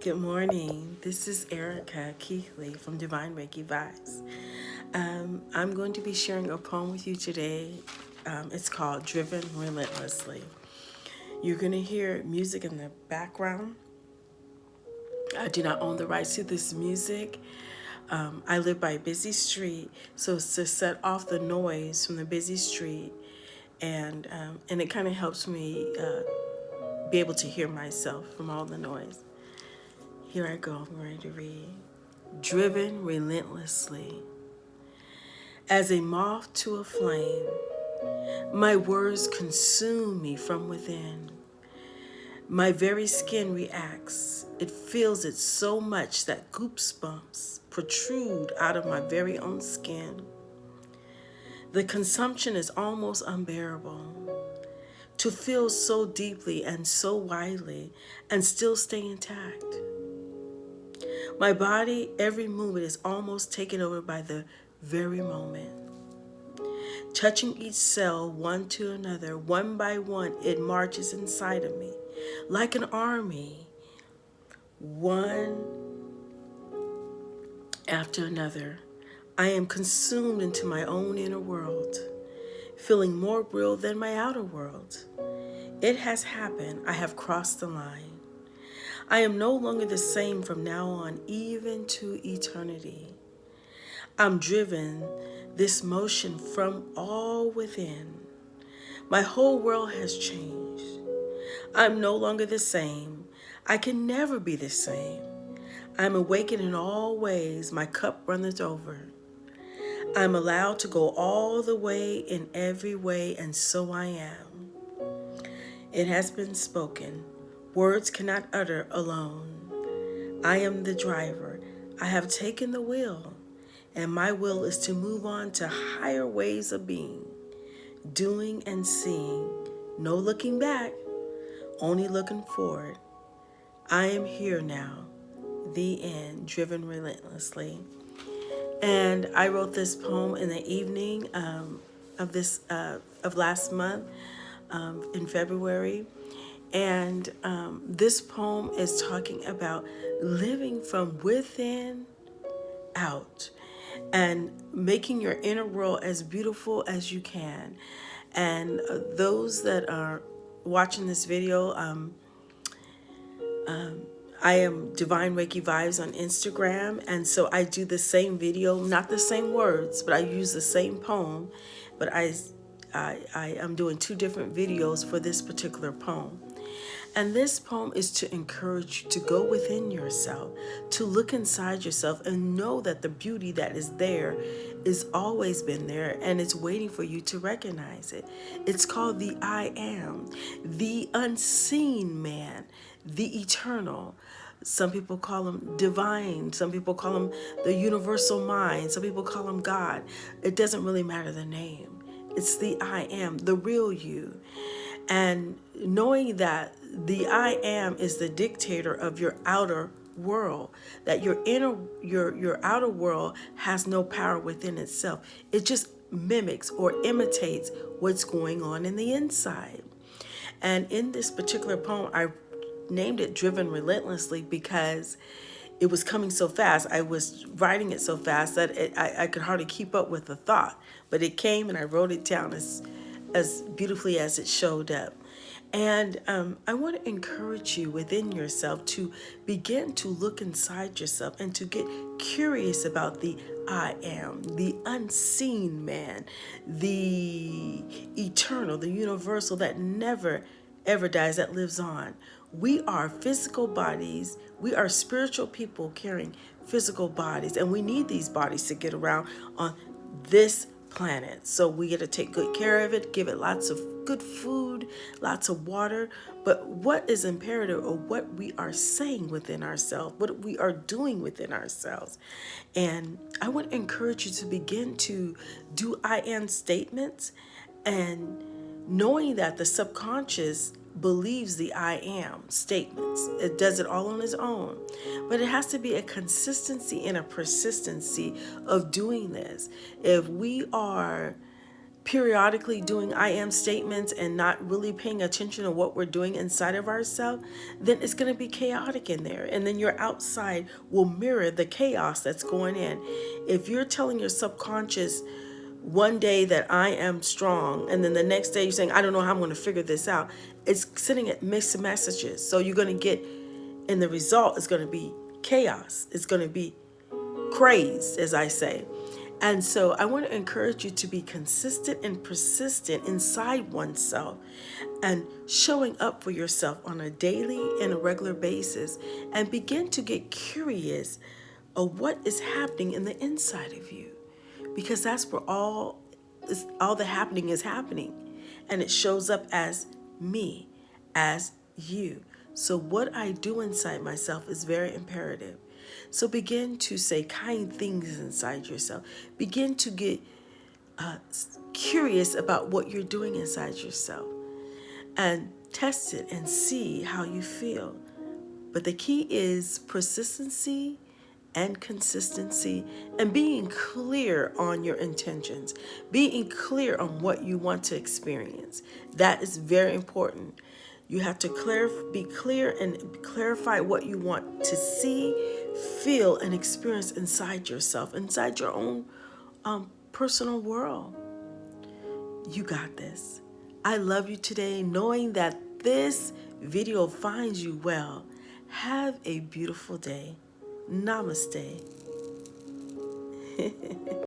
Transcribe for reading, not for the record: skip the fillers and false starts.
Good morning. This is Erika Keathley from Divine Reiki Vibes. I'm going to be sharing a poem with you today. It's called Driven Relentlessly. You're going to hear music in the background. I do not own the rights to this music. I live by a busy street, so it's to set off the noise from the busy street, and it kind of helps me be able to hear myself from all the noise. Here I go. I'm ready to read. Driven relentlessly. As a moth to a flame, my words consume me from within. My very skin reacts. It feels it so much that goosebumps protrude out of my very own skin. The consumption is almost unbearable. To feel so deeply and so widely and still stay intact. My body, every movement is almost taken over by the very moment. Touching each cell one to another, one by one, it marches inside of me like an army, one after another. I am consumed into my own inner world, feeling more real than my outer world. It has happened. I have crossed the line. I am no longer the same from now on, even to eternity. I'm driven this motion from all within. My whole world has changed. I'm no longer the same. I can never be the same. I'm awakened in all ways. My cup runneth over. I'm allowed to go all the way in every way, and so I am. It has been spoken. Words cannot utter alone. I am the driver. I have taken the wheel, and my will is to move on to higher ways of being, doing and seeing. No looking back, only looking forward. I am here now. The end. Driven relentlessly. And I wrote this poem in the evening of last month, in February. And this poem is talking about living from within out and making your inner world as beautiful as you can. And those that are watching this video, I am Divine Reiki Vibes on Instagram, and so I do the same video, not the same words, but I use the same poem, but I am doing two different videos for this particular poem. And this poem is to encourage you to go within yourself, to look inside yourself and know that the beauty that is there is always been there and it's waiting for you to recognize it. It's called the I am, the unseen man, the eternal. Some people call him divine. Some people call him the universal mind. Some people call him God. It doesn't really matter the name. It's the I am, the real you. And knowing that the I am is the dictator of your outer world, that your outer world has no power within itself. It just mimics or imitates what's going on in the inside. And in this particular poem, I named it Driven Relentlessly because it was coming so fast. I was writing it so fast that I could hardly keep up with the thought. But it came and I wrote it down as beautifully as it showed up. And I want to encourage you within yourself to begin to look inside yourself and to get curious about the I am, the unseen man, the eternal, the universal that never ever dies, that lives on. We are physical bodies. We are spiritual people carrying physical bodies, and we need these bodies to get around on this planet. So we got to take good care of it, give it lots of good food, lots of water. But what is imperative, or what we are saying within ourselves, what we are doing within ourselves. And I would encourage you to begin to do I am statements, and knowing that the subconscious believes the I am statements. It does it all on its own. But it has to be a consistency and a persistency of doing this. If we are periodically doing I am statements and not really paying attention to what we're doing inside of ourselves, then it's going to be chaotic in there. And then your outside will mirror the chaos that's going in. If you're telling your subconscious one day that I am strong, and then the next day you're saying, I don't know how I'm going to figure this out, it's sending it mixed messages. So you're going to get, and the result is going to be chaos. It's going to be crazed, as I say. And so I want to encourage you to be consistent and persistent inside oneself and showing up for yourself on a daily and a regular basis, and begin to get curious of what is happening in the inside of you, because that's where all the happening is happening, and it shows up as me, as you. So what I do inside myself is very imperative. So begin to say kind things inside yourself. Begin to get curious about what you're doing inside yourself, and test it and see how you feel. But the key is persistency and consistency, and being clear on your intentions, being clear on what you want to experience. That is very important. You have to be clear and clarify what you want to see, feel, and experience inside yourself, inside your own personal world. You got this. I love you today, knowing that this video finds you well. Have a beautiful day. Namaste.